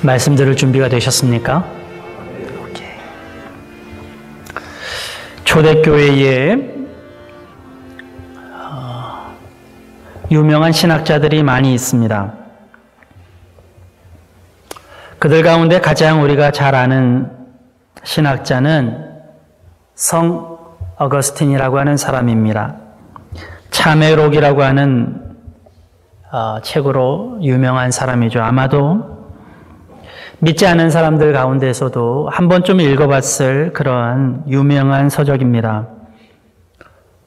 말씀 들을 준비가 되셨습니까? 오케이. 초대교회에 유명한 신학자들이 많이 있습니다. 그들 가운데 가장 우리가 잘 아는 신학자는 성 어거스틴이라고 하는 사람입니다. 참회록이라고 하는 책으로 유명한 사람이죠. 아마도 믿지 않는 사람들 가운데서도 한 번쯤 읽어봤을 그러한 유명한 서적입니다.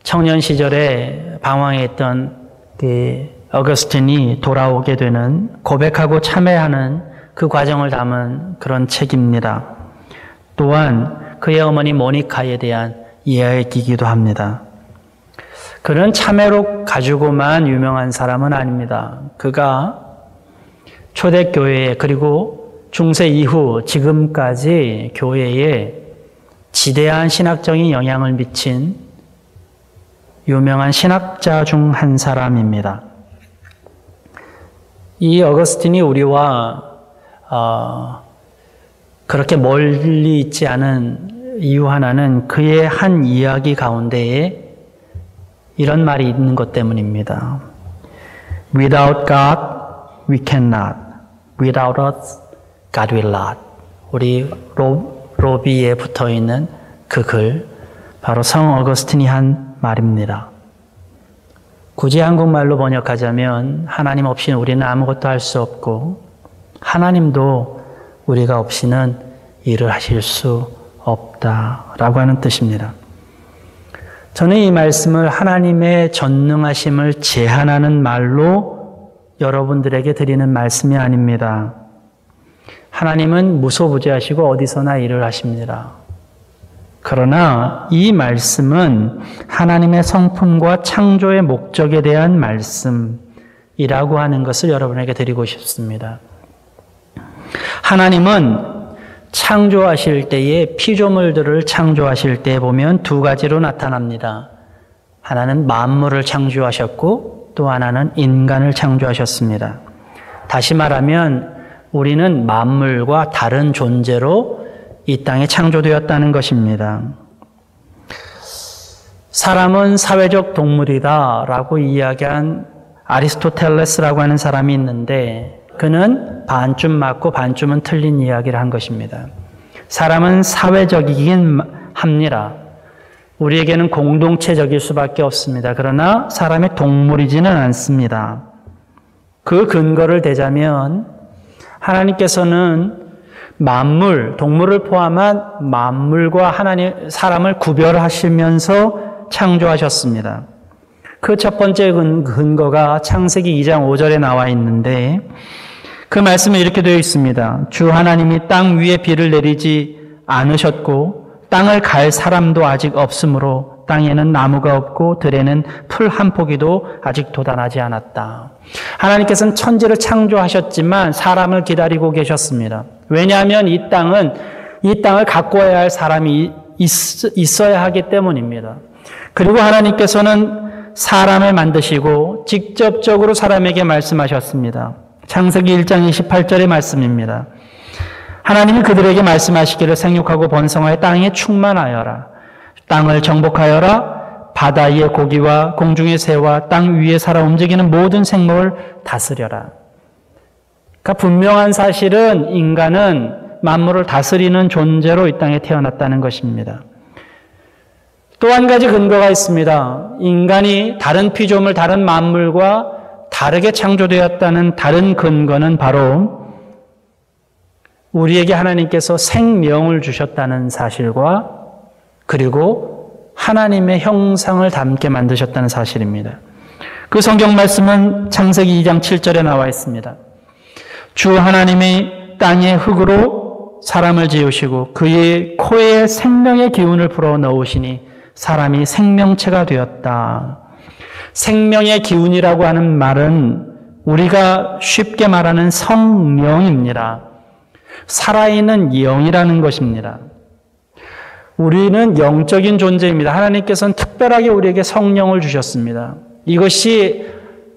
청년 시절에 방황했던 그 어거스틴이 돌아오게 되는, 고백하고 참회하는 그 과정을 담은 그런 책입니다. 또한 그의 어머니 모니카에 대한 이야기이기도 합니다. 그는 참회록 가지고만 유명한 사람은 아닙니다. 그가 초대교회에, 그리고 중세 이후 지금까지 교회에 지대한 신학적인 영향을 미친 유명한 신학자 중 한 사람입니다. 이 어거스틴이 우리와 그렇게 멀리 있지 않은 이유 하나는 그의 한 이야기 가운데에 이런 말이 있는 것 때문입니다. Without God, we cannot. Without us, God will not. 우리 로비에 붙어있는 그 글, 바로 성 어거스틴이 한 말입니다. 굳이 한국말로 번역하자면 하나님 없이는 우리는 아무것도 할 수 없고 하나님도 우리가 없이는 일을 하실 수 없다라고 하는 뜻입니다. 저는 이 말씀을 하나님의 전능하심을 제한하는 말로 여러분들에게 드리는 말씀이 아닙니다. 하나님은 무소부재하시고 어디서나 일을 하십니다. 그러나 이 말씀은 하나님의 성품과 창조의 목적에 대한 말씀이라고 하는 것을 여러분에게 드리고 싶습니다. 하나님은 창조하실 때에 피조물들을 창조하실 때 보면 두 가지로 나타납니다. 하나는 만물을 창조하셨고 또 하나는 인간을 창조하셨습니다. 다시 말하면 우리는 만물과 다른 존재로 이 땅에 창조되었다는 것입니다. 사람은 사회적 동물이다라고 이야기한 아리스토텔레스라고 하는 사람이 있는데 그는 반쯤 맞고 반쯤은 틀린 이야기를 한 것입니다. 사람은 사회적이긴 합니다. 우리에게는 공동체적일 수밖에 없습니다. 그러나 사람이 동물이지는 않습니다. 그 근거를 대자면 하나님께서는 만물, 동물을 포함한 만물과 사람을 구별하시면서 창조하셨습니다. 그 첫 번째 근거가 창세기 2장 5절에 나와 있는데 그 말씀에 이렇게 되어 있습니다. 주 하나님이 땅 위에 비를 내리지 않으셨고 땅을 갈 사람도 아직 없으므로 땅에는 나무가 없고 들에는 풀 한 포기도 아직 돋아나지 않았다. 하나님께서는 천지를 창조하셨지만 사람을 기다리고 계셨습니다. 왜냐하면 이 땅을 가꿔야 할 사람이 있어야 하기 때문입니다. 그리고 하나님께서는 사람을 만드시고 직접적으로 사람에게 말씀하셨습니다. 창세기 1장 28절의 말씀입니다. 하나님이 그들에게 말씀하시기를 생육하고 번성하여 땅에 충만하여라. 땅을 정복하여라. 바다 위의 고기와 공중의 새와 땅 위에 살아 움직이는 모든 생물을 다스려라. 그러니까 분명한 사실은 인간은 만물을 다스리는 존재로 이 땅에 태어났다는 것입니다. 또 한 가지 근거가 있습니다. 인간이 다른 피조물, 다른 만물과 다르게 창조되었다는 다른 근거는 바로 우리에게 하나님께서 생명을 주셨다는 사실과 그리고 하나님의 형상을 담게 만드셨다는 사실입니다. 그 성경 말씀은 창세기 2장 7절에 나와 있습니다. 주 하나님이 땅의 흙으로 사람을 지으시고 그의 코에 생명의 기운을 불어 넣으시니 사람이 생명체가 되었다. 생명의 기운이라고 하는 말은 우리가 쉽게 말하는 성령입니다. 살아있는 영이라는 것입니다. 우리는 영적인 존재입니다. 하나님께서는 특별하게 우리에게 성령을 주셨습니다. 이것이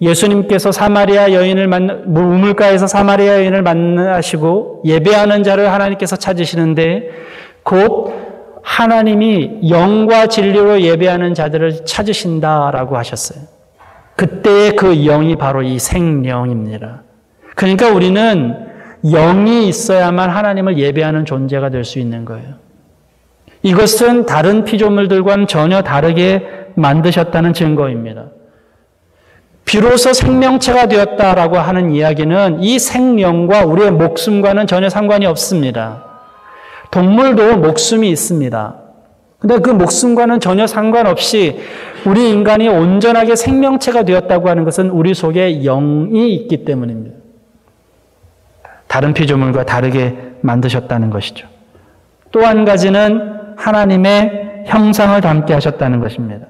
예수님께서 사마리아 여인을 우물가에서 사마리아 여인을 만나시고 예배하는 자를 하나님께서 찾으시는데 곧 하나님이 영과 진리로 예배하는 자들을 찾으신다라고 하셨어요. 그때의 그 영이 바로 이 생령입니다. 그러니까 우리는 영이 있어야만 하나님을 예배하는 존재가 될 수 있는 거예요. 이것은 다른 피조물들과는 전혀 다르게 만드셨다는 증거입니다. 비로소 생명체가 되었다라고 하는 이야기는 이 생명과 우리의 목숨과는 전혀 상관이 없습니다. 동물도 목숨이 있습니다. 근데 그 목숨과는 전혀 상관없이 우리 인간이 온전하게 생명체가 되었다고 하는 것은 우리 속에 영이 있기 때문입니다. 다른 피조물과 다르게 만드셨다는 것이죠. 또 한 가지는 하나님의 형상을 담게 하셨다는 것입니다.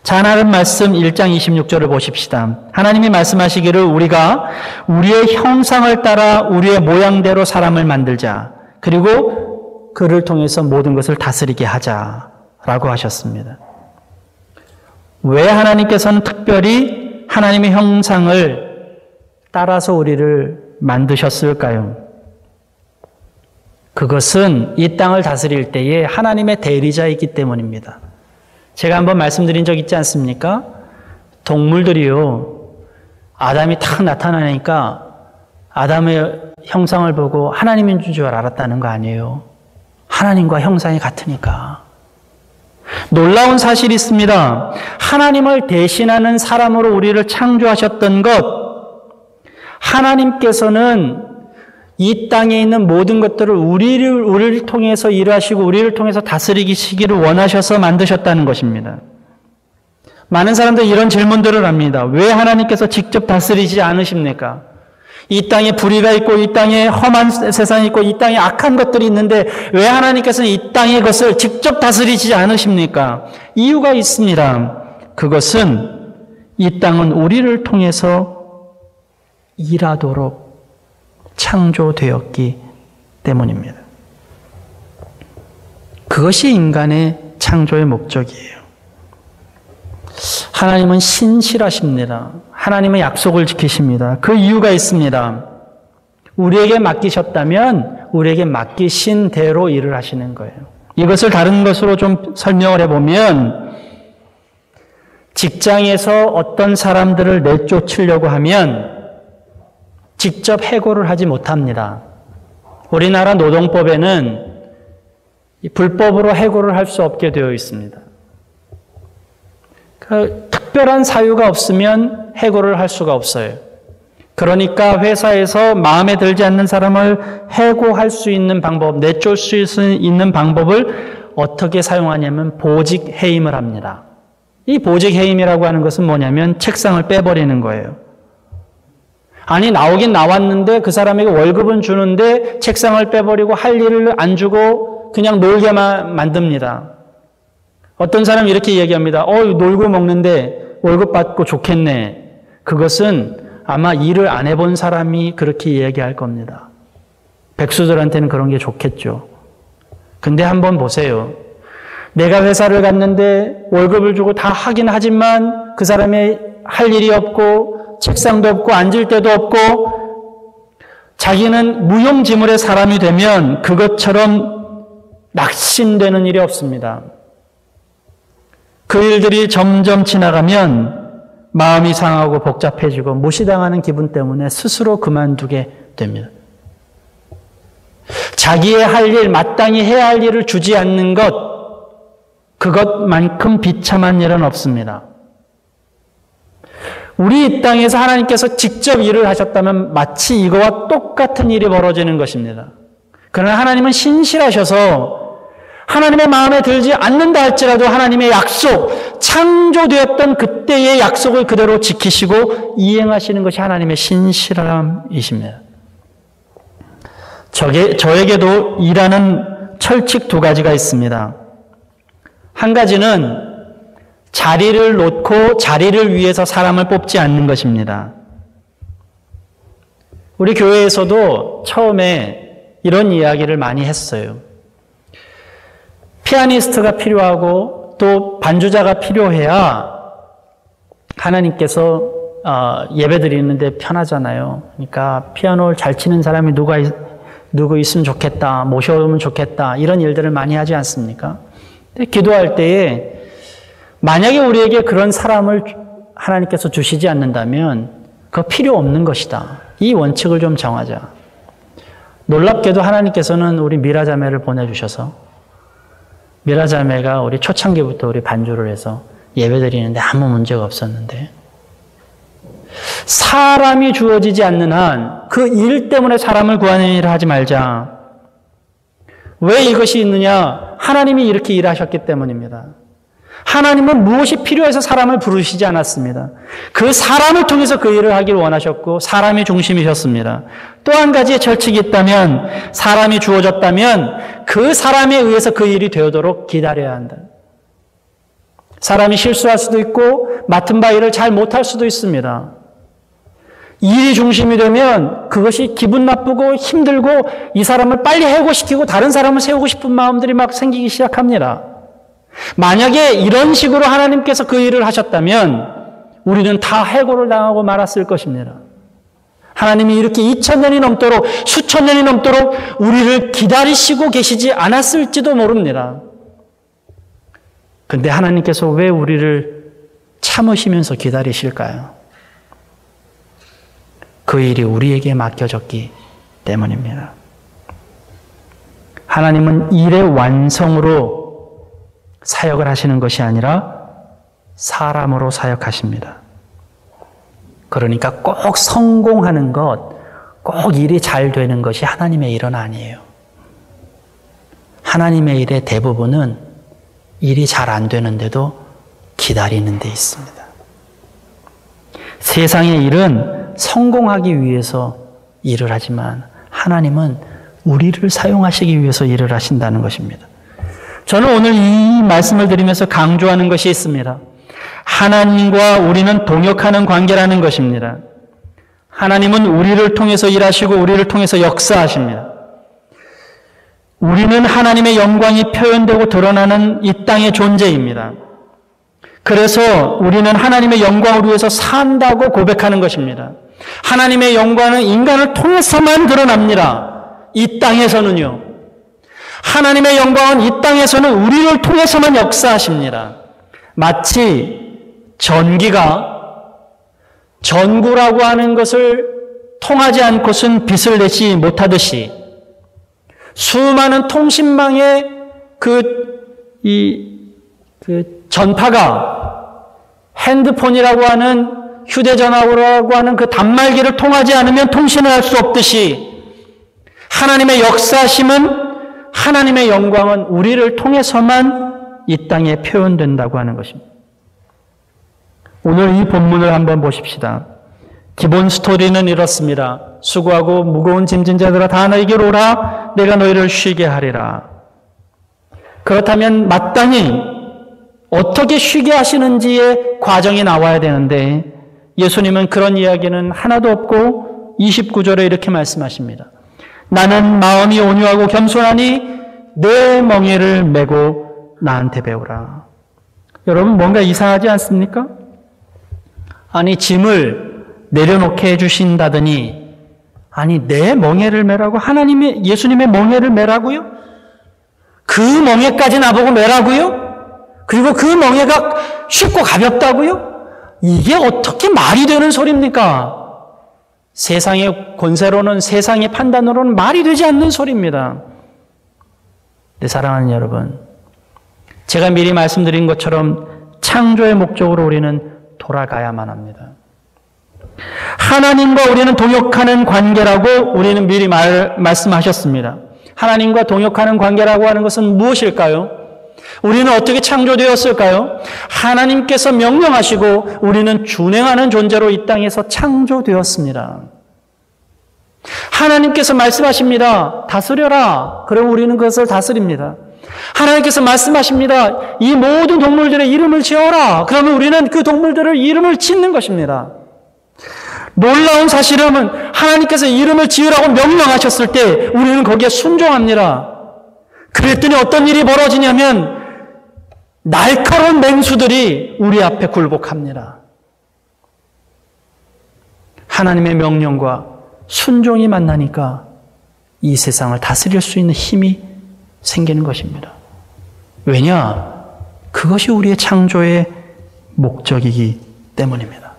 자, 하나님 말씀 1장 26절을 보십시다. 하나님이 말씀하시기를 우리가 우리의 형상을 따라 우리의 모양대로 사람을 만들자. 그리고 그를 통해서 모든 것을 다스리게 하자라고 하셨습니다. 왜 하나님께서는 특별히 하나님의 형상을 따라서 우리를 만드셨을까요? 그것은 이 땅을 다스릴 때에 하나님의 대리자이기 때문입니다. 제가 한번 말씀드린 적 있지 않습니까? 동물들이요, 아담이 탁 나타나니까 아담의 형상을 보고 하나님인 줄 알았다는 거 아니에요. 하나님과 형상이 같으니까. 놀라운 사실이 있습니다. 하나님을 대신하는 사람으로 우리를 창조하셨던 것, 하나님께서는 이 땅에 있는 모든 것들을 우리를 통해서 일하시고 우리를 통해서 다스리시기를 원하셔서 만드셨다는 것입니다. 많은 사람들이 이런 질문들을 합니다. 왜 하나님께서 직접 다스리지 않으십니까? 이 땅에 불의가 있고 이 땅에 험한 세상이 있고 이 땅에 악한 것들이 있는데 왜 하나님께서는 이 땅의 것을 직접 다스리지 않으십니까? 이유가 있습니다. 그것은 이 땅은 우리를 통해서 일하도록 창조되었기 때문입니다. 그것이 인간의 창조의 목적이에요. 하나님은 신실하십니다. 하나님은 약속을 지키십니다. 그 이유가 있습니다. 우리에게 맡기셨다면 우리에게 맡기신 대로 일을 하시는 거예요. 이것을 다른 것으로 좀 설명을 해보면 직장에서 어떤 사람들을 내쫓으려고 하면 직접 해고를 하지 못합니다. 우리나라 노동법에는 불법으로 해고를 할 수 없게 되어 있습니다. 특별한 사유가 없으면 해고를 할 수가 없어요. 그러니까 회사에서 마음에 들지 않는 사람을 해고할 수 있는 방법, 내쫓을 수 있는 방법을 어떻게 사용하냐면 보직 해임을 합니다. 이 보직 해임이라고 하는 것은 뭐냐면 책상을 빼버리는 거예요. 아니, 나오긴 나왔는데 그 사람에게 월급은 주는데 책상을 빼버리고 할 일을 안 주고 그냥 놀게만 만듭니다. 어떤 사람이 이렇게 얘기합니다. 놀고 먹는데 월급 받고 좋겠네. 그것은 아마 일을 안 해본 사람이 그렇게 얘기할 겁니다. 백수들한테는 그런 게 좋겠죠. 근데 한번 보세요. 내가 회사를 갔는데 월급을 주고 다 하긴 하지만 그 사람이 할 일이 없고 책상도 없고 앉을 데도 없고 자기는 무용지물의 사람이 되면 그것처럼 낙심되는 일이 없습니다. 그 일들이 점점 지나가면 마음이 상하고 복잡해지고 무시당하는 기분 때문에 스스로 그만두게 됩니다. 자기의 할 일, 마땅히 해야 할 일을 주지 않는 것, 그것만큼 비참한 일은 없습니다. 우리 이 땅에서 하나님께서 직접 일을 하셨다면 마치 이거와 똑같은 일이 벌어지는 것입니다. 그러나 하나님은 신실하셔서 하나님의 마음에 들지 않는다 할지라도 하나님의 약속, 창조되었던 그때의 약속을 그대로 지키시고 이행하시는 것이 하나님의 신실함이십니다. 저에게도 일하는 철칙 두 가지가 있습니다. 한 가지는 자리를 놓고 자리를 위해서 사람을 뽑지 않는 것입니다. 우리 교회에서도 처음에 이런 이야기를 많이 했어요. 피아니스트가 필요하고 또 반주자가 필요해야 하나님께서 예배 드리는데 편하잖아요. 그러니까 피아노를 잘 치는 사람이 누구 있으면 좋겠다, 모셔오면 좋겠다, 이런 일들을 많이 하지 않습니까? 근데 기도할 때에 만약에 우리에게 그런 사람을 하나님께서 주시지 않는다면 그거 필요 없는 것이다. 이 원칙을 좀 정하자. 놀랍게도 하나님께서는 우리 미라자매를 보내주셔서 미라자매가 우리 초창기부터 우리 반주를 해서 예배 드리는데 아무 문제가 없었는데 사람이 주어지지 않는 한 그 일 때문에 사람을 구하는 일을 하지 말자. 왜 이것이 있느냐? 하나님이 이렇게 일하셨기 때문입니다. 하나님은 무엇이 필요해서 사람을 부르시지 않았습니다. 그 사람을 통해서 그 일을 하기를 원하셨고 사람이 중심이셨습니다. 또 한 가지의 철칙이 있다면 사람이 주어졌다면 그 사람에 의해서 그 일이 되도록 기다려야 한다. 사람이 실수할 수도 있고 맡은 바 일을 잘 못할 수도 있습니다. 일이 중심이 되면 그것이 기분 나쁘고 힘들고 이 사람을 빨리 해고시키고 다른 사람을 세우고 싶은 마음들이 막 생기기 시작합니다. 만약에 이런 식으로 하나님께서 그 일을 하셨다면 우리는 다 해고를 당하고 말았을 것입니다. 하나님이 이렇게 2000년이 넘도록 수천 년이 넘도록 우리를 기다리시고 계시지 않았을지도 모릅니다. 근데 하나님께서 왜 우리를 참으시면서 기다리실까요? 그 일이 우리에게 맡겨졌기 때문입니다. 하나님은 일의 완성으로 사역을 하시는 것이 아니라 사람으로 사역하십니다. 그러니까 꼭 성공하는 것, 꼭 일이 잘 되는 것이 하나님의 일은 아니에요. 하나님의 일의 대부분은 일이 잘 안 되는데도 기다리는 데 있습니다. 세상의 일은 성공하기 위해서 일을 하지만 하나님은 우리를 사용하시기 위해서 일을 하신다는 것입니다. 저는 오늘 이 말씀을 드리면서 강조하는 것이 있습니다. 하나님과 우리는 동역하는 관계라는 것입니다. 하나님은 우리를 통해서 일하시고 우리를 통해서 역사하십니다. 우리는 하나님의 영광이 표현되고 드러나는 이 땅의 존재입니다. 그래서 우리는 하나님의 영광을 위해서 산다고 고백하는 것입니다. 하나님의 영광은 인간을 통해서만 드러납니다. 이 땅에서는요. 하나님의 영광은 이 땅에서는 우리를 통해서만 역사하십니다. 마치 전구라고 하는 것을 통하지 않고선 빛을 내지 못하듯이 수많은 통신망의 전파가 핸드폰이라고 하는 휴대전화라고 하는 그 단말기를 통하지 않으면 통신을 할 수 없듯이 하나님의 역사심은 하나님의 영광은 우리를 통해서만 이 땅에 표현된다고 하는 것입니다. 오늘 이 본문을 한번 보십시다. 기본 스토리는 이렇습니다. 수고하고 무거운 짐진 자들아 다 너에게로 오라. 내가 너희를 쉬게 하리라. 그렇다면 마땅히 어떻게 쉬게 하시는지의 과정이 나와야 되는데 예수님은 그런 이야기는 하나도 없고 29절에 이렇게 말씀하십니다. 나는 마음이 온유하고 겸손하니 내 멍에를 메고 나한테 배우라. 여러분 뭔가 이상하지 않습니까? 아니 짐을 내려놓게 해주신다더니 아니 내 멍에를 메라고? 예수님의 멍에를 메라고요? 그 멍에까지 나보고 메라고요? 그리고 그 멍에가 쉽고 가볍다고요? 이게 어떻게 말이 되는 소리입니까? 세상의 권세로는 세상의 판단으로는 말이 되지 않는 소리입니다. 네, 사랑하는 여러분, 제가 미리 말씀드린 것처럼 창조의 목적으로 우리는 돌아가야만 합니다. 하나님과 우리는 동역하는 관계라고 우리는 미리 말씀하셨습니다. 하나님과 동역하는 관계라고 하는 것은 무엇일까요? 우리는 어떻게 창조되었을까요? 하나님께서 명령하시고 우리는 준행하는 존재로 이 땅에서 창조되었습니다. 하나님께서 말씀하십니다. 다스려라. 그럼 우리는 그것을 다스립니다. 하나님께서 말씀하십니다. 이 모든 동물들의 이름을 지어라. 그러면 우리는 그 동물들을 이름을 짓는 것입니다. 놀라운 사실은 하나님께서 이름을 지으라고 명령하셨을 때 우리는 거기에 순종합니다. 그랬더니 어떤 일이 벌어지냐면 날카로운 맹수들이 우리 앞에 굴복합니다. 하나님의 명령과 순종이 만나니까 이 세상을 다스릴 수 있는 힘이 생기는 것입니다. 왜냐? 그것이 우리의 창조의 목적이기 때문입니다.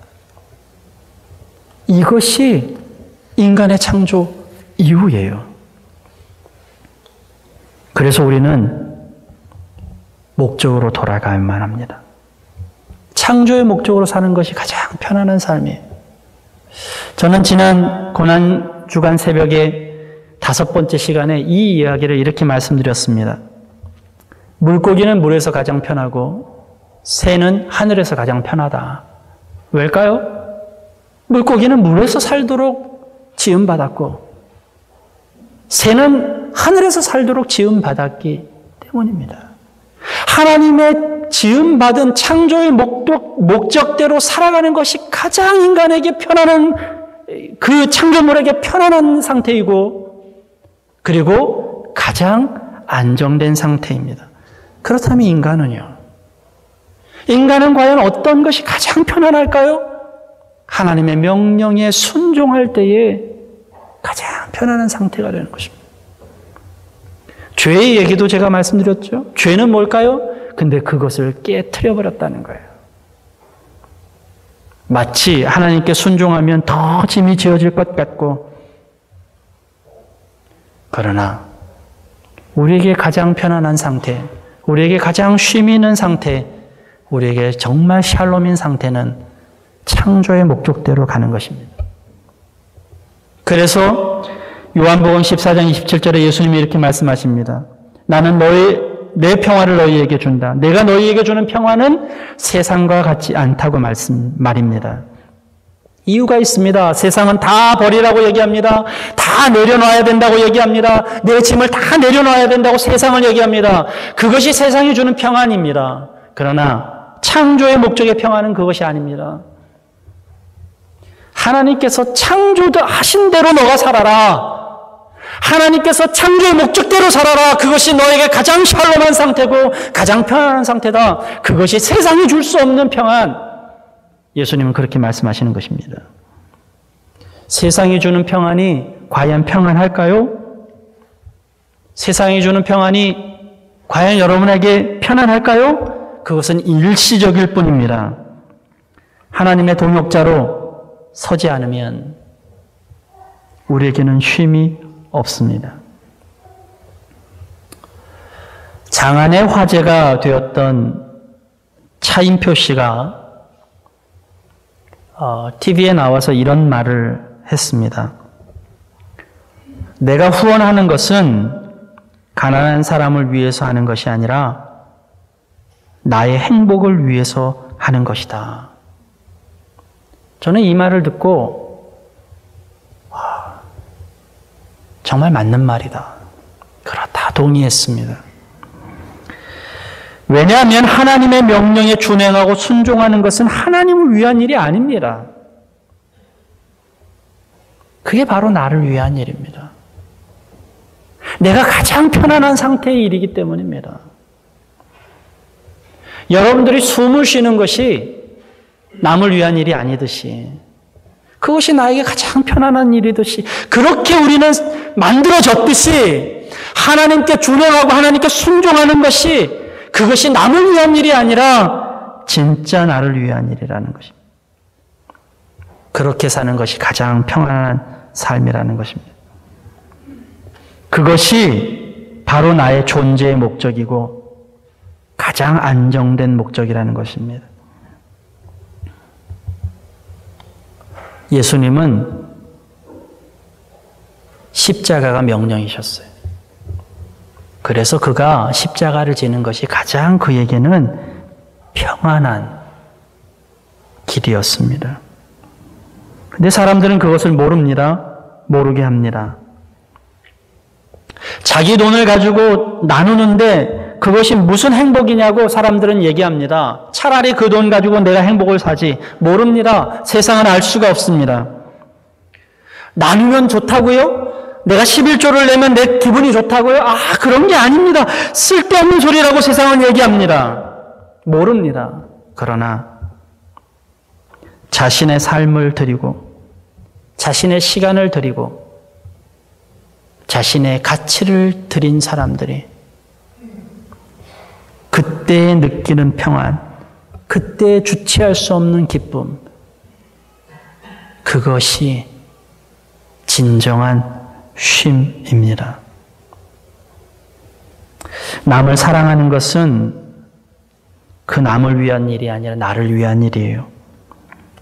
이것이 인간의 창조 이유예요. 그래서 우리는 목적으로 돌아가야만 합니다. 창조의 목적으로 사는 것이 가장 편안한 삶이에요. 저는 지난 고난주간 새벽에 5번째 시간에 이 이야기를 이렇게 말씀드렸습니다. 물고기는 물에서 가장 편하고 새는 하늘에서 가장 편하다. 왜일까요? 물고기는 물에서 살도록 지음받았고 새는 하늘에서 살도록 지음받았기 때문입니다. 하나님의 지음받은 창조의 목적대로 살아가는 것이 가장 인간에게 편안한, 그 창조물에게 편안한 상태이고, 그리고 가장 안정된 상태입니다. 그렇다면 인간은요? 인간은 과연 어떤 것이 가장 편안할까요? 하나님의 명령에 순종할 때에 가장 편안한 상태가 되는 것입니다. 죄의 얘기도 제가 말씀드렸죠. 죄는 뭘까요? 근데 그것을 깨트려버렸다는 거예요. 마치 하나님께 순종하면 더 짐이 지어질 것 같고, 그러나 우리에게 가장 편안한 상태, 우리에게 가장 쉼이 있는 상태, 우리에게 정말 샬롬인 상태는 창조의 목적대로 가는 것입니다. 그래서 요한복음 14장 27절에 예수님이 이렇게 말씀하십니다. 나는 내 평화를 너희에게 준다. 내가 너희에게 주는 평화는 세상과 같지 않다고 말입니다. 이유가 있습니다. 세상은 다 버리라고 얘기합니다. 다 내려놔야 된다고 얘기합니다. 내 짐을 다 내려놔야 된다고 세상을 얘기합니다. 그것이 세상이 주는 평안입니다. 그러나 창조의 목적의 평안은 그것이 아닙니다. 하나님께서 창조하신 대로 너가 살아라. 하나님께서 창조의 목적대로 살아라. 그것이 너에게 가장 샬롬한 상태고 가장 편안한 상태다. 그것이 세상이 줄 수 없는 평안. 예수님은 그렇게 말씀하시는 것입니다. 세상이 주는 평안이 과연 평안할까요? 세상이 주는 평안이 과연 여러분에게 편안할까요? 그것은 일시적일 뿐입니다. 하나님의 동역자로 서지 않으면 우리에게는 쉼이 없습니다. 장안의 화제가 되었던 차인표 씨가 TV에 나와서 이런 말을 했습니다. 내가 후원하는 것은 가난한 사람을 위해서 하는 것이 아니라 나의 행복을 위해서 하는 것이다. 저는 이 말을 듣고 정말 맞는 말이다. 그렇다 동의했습니다. 왜냐하면 하나님의 명령에 준행하고 순종하는 것은 하나님을 위한 일이 아닙니다. 그게 바로 나를 위한 일입니다. 내가 가장 편안한 상태의 일이기 때문입니다. 여러분들이 숨을 쉬는 것이 남을 위한 일이 아니듯이, 그것이 나에게 가장 편안한 일이듯이, 그렇게 우리는 만들어졌듯이 하나님께 준행하고 하나님께 순종하는 것이, 그것이 남을 위한 일이 아니라 진짜 나를 위한 일이라는 것입니다. 그렇게 사는 것이 가장 평안한 삶이라는 것입니다. 그것이 바로 나의 존재의 목적이고 가장 안정된 목적이라는 것입니다. 예수님은 십자가가 명령이셨어요. 그래서 그가 십자가를 지는 것이 가장 그에게는 평안한 길이었습니다. 근데 사람들은 그것을 모릅니다. 모르게 합니다. 자기 돈을 가지고 나누는데 그것이 무슨 행복이냐고 사람들은 얘기합니다. 차라리 그 돈 가지고 내가 행복을 사지. 모릅니다. 세상은 알 수가 없습니다. 나누면 좋다고요? 내가 11조를 내면 내 기분이 좋다고요? 그런 게 아닙니다. 쓸데없는 소리라고 세상은 얘기합니다. 모릅니다. 그러나 자신의 삶을 드리고 자신의 시간을 드리고 자신의 가치를 드린 사람들이 그때에 느끼는 평안, 그때에 주체할 수 없는 기쁨, 그것이 진정한 쉼입니다. 남을 사랑하는 것은 그 남을 위한 일이 아니라 나를 위한 일이에요.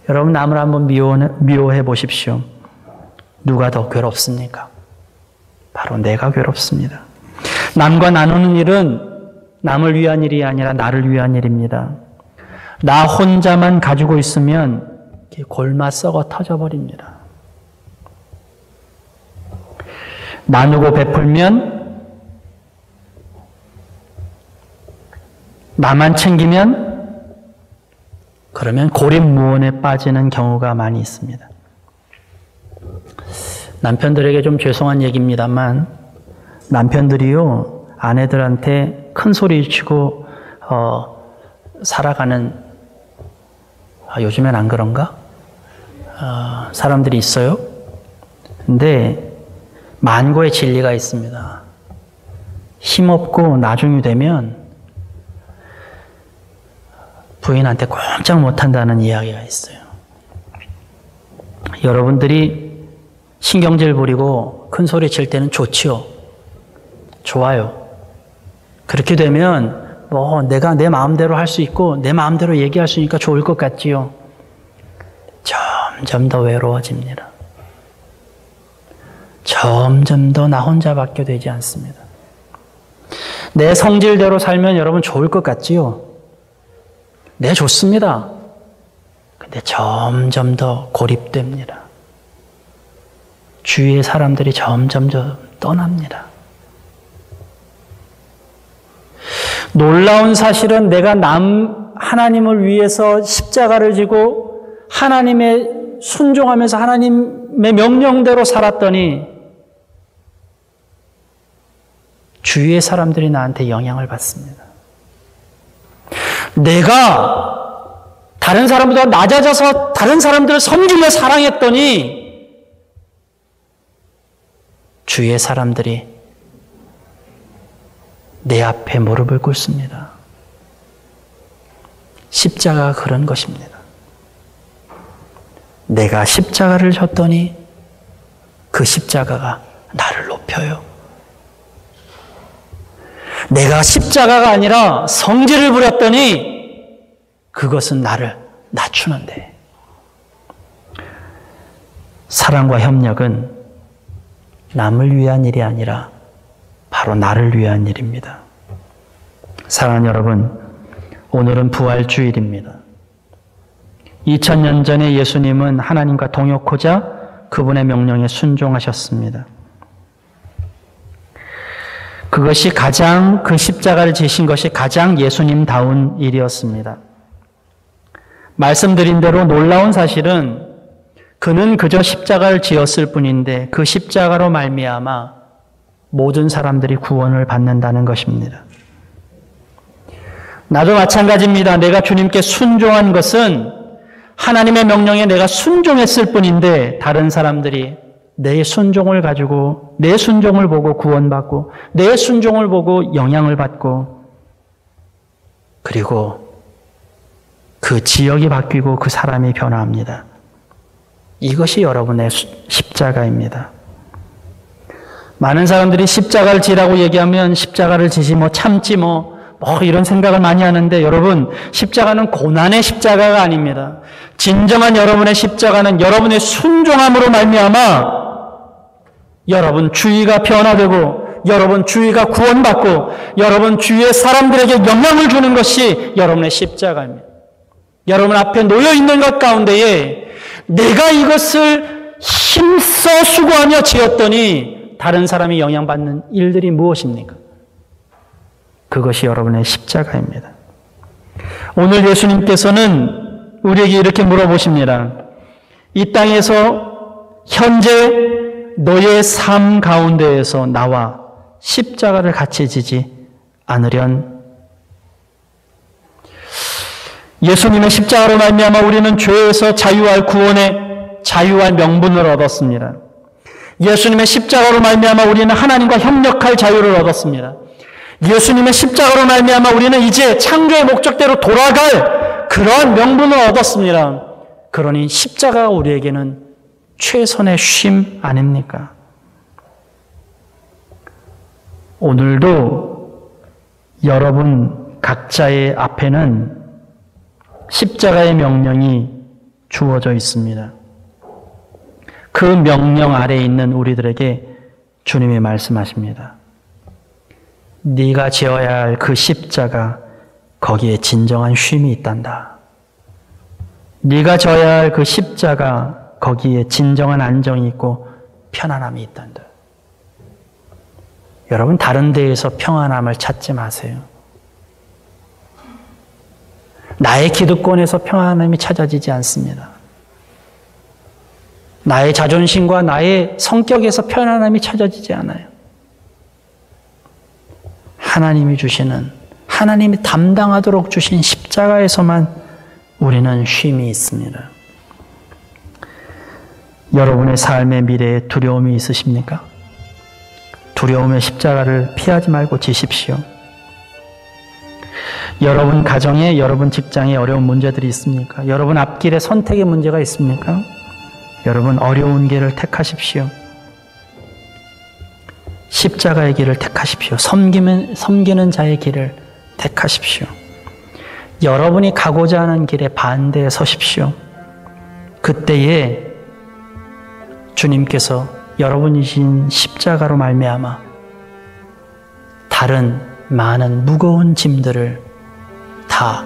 여러분, 남을 한번 미워해 보십시오. 누가 더 괴롭습니까? 바로 내가 괴롭습니다. 남과 나누는 일은 남을 위한 일이 아니라 나를 위한 일입니다. 나 혼자만 가지고 있으면 골마 썩어 터져버립니다. 나누고 베풀면, 나만 챙기면, 그러면 고립무원에 빠지는 경우가 많이 있습니다. 남편들에게 좀 죄송한 얘기입니다만, 남편들이요, 아내들한테 큰 소리 치고 살아가는, 요즘엔 안 그런가? 사람들이 있어요. 근데 만고의 진리가 있습니다. 힘없고 나중이 되면 부인한테 꼼짝 못한다는 이야기가 있어요. 여러분들이 신경질 부리고 큰 소리 칠 때는 좋지요. 좋아요. 그렇게 되면 내가 내 마음대로 할 수 있고 내 마음대로 얘기할 수 있으니까 좋을 것 같지요. 점점 더 외로워집니다. 점점 더 나 혼자밖에 되지 않습니다. 내 성질대로 살면 여러분 좋을 것 같지요? 네, 좋습니다. 근데 점점 더 고립됩니다. 주위의 사람들이 점점 더 떠납니다. 놀라운 사실은 내가 하나님을 위해서 십자가를 지고 하나님의 순종하면서 하나님의 명령대로 살았더니 주위의 사람들이 나한테 영향을 받습니다. 내가 다른 사람보다 낮아져서 다른 사람들을 섬기며 사랑했더니 주위의 사람들이 내 앞에 무릎을 꿇습니다. 십자가가 그런 것입니다. 내가 십자가를 졌더니 그 십자가가 나를 높여요. 내가 십자가가 아니라 성질을 부렸더니 그것은 나를 낮추는데, 사랑과 협력은 남을 위한 일이 아니라 바로 나를 위한 일입니다. 사랑하는 여러분, 오늘은 부활주일입니다. 2000년 전에 예수님은 하나님과 동역하자 그분의 명령에 순종하셨습니다. 그것이 그 십자가를 지신 것이 가장 예수님다운 일이었습니다. 말씀드린 대로 놀라운 사실은 그는 그저 십자가를 지었을 뿐인데 그 십자가로 말미암아 모든 사람들이 구원을 받는다는 것입니다. 나도 마찬가지입니다. 내가 주님께 순종한 것은 하나님의 명령에 내가 순종했을 뿐인데 다른 사람들이 내 순종을 가지고 내 순종을 보고 구원받고 내 순종을 보고 영향을 받고 그리고 그 지역이 바뀌고 그 사람이 변화합니다. 이것이 여러분의 십자가입니다. 많은 사람들이 십자가를 지라고 얘기하면 십자가를 지지 참지 이런 생각을 많이 하는데 여러분, 십자가는 고난의 십자가가 아닙니다. 진정한 여러분의 십자가는 여러분의 순종함으로 말미암아 여러분 주위가 변화되고 여러분 주위가 구원받고 여러분 주위의 사람들에게 영향을 주는 것이 여러분의 십자가입니다. 여러분 앞에 놓여있는 것 가운데에 내가 이것을 힘써 수고하며 지었더니 다른 사람이 영향받는 일들이 무엇입니까? 그것이 여러분의 십자가입니다. 오늘 예수님께서는 우리에게 이렇게 물어보십니다. 이 땅에서 현재 너의 삶 가운데에서 나와 십자가를 같이 지지 않으련? 예수님의 십자가로 말미암아 우리는 죄에서 자유할 구원의 자유와 명분을 얻었습니다. 예수님의 십자가로 말미암아 우리는 하나님과 협력할 자유를 얻었습니다. 예수님의 십자가로 말미암아 우리는 이제 창조의 목적대로 돌아갈 그러한 명분을 얻었습니다. 그러니 십자가가 우리에게는 최선의 쉼 아닙니까? 오늘도 여러분 각자의 앞에는 십자가의 명령이 주어져 있습니다. 그 명령 아래에 있는 우리들에게 주님이 말씀하십니다. 네가 지어야 할 그 십자가, 거기에 진정한 쉼이 있단다. 네가 져야 할 그 십자가, 거기에 진정한 안정이 있고 편안함이 있단다. 여러분, 다른 데에서 평안함을 찾지 마세요. 나의 기득권에서 평안함이 찾아지지 않습니다. 나의 자존심과 나의 성격에서 편안함이 찾아지지 않아요. 하나님이 주시는, 하나님이 담당하도록 주신 십자가에서만 우리는 쉼이 있습니다. 여러분의 삶의 미래에 두려움이 있으십니까? 두려움의 십자가를 피하지 말고 지십시오. 여러분 가정에, 여러분 직장에 어려운 문제들이 있습니까? 여러분 앞길에 선택의 문제가 있습니까? 여러분 어려운 길을 택하십시오. 십자가의 길을 택하십시오. 섬기는 자의 길을 택하십시오. 여러분이 가고자 하는 길에 반대에 서십시오. 그때에 주님께서 여러분이 진 십자가로 말미암아 다른 많은 무거운 짐들을 다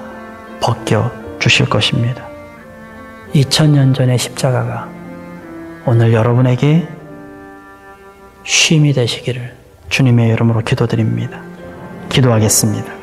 벗겨 주실 것입니다. 2000년 전의 십자가가 오늘 여러분에게 쉼이 되시기를 주님의 이름으로 기도드립니다. 기도하겠습니다.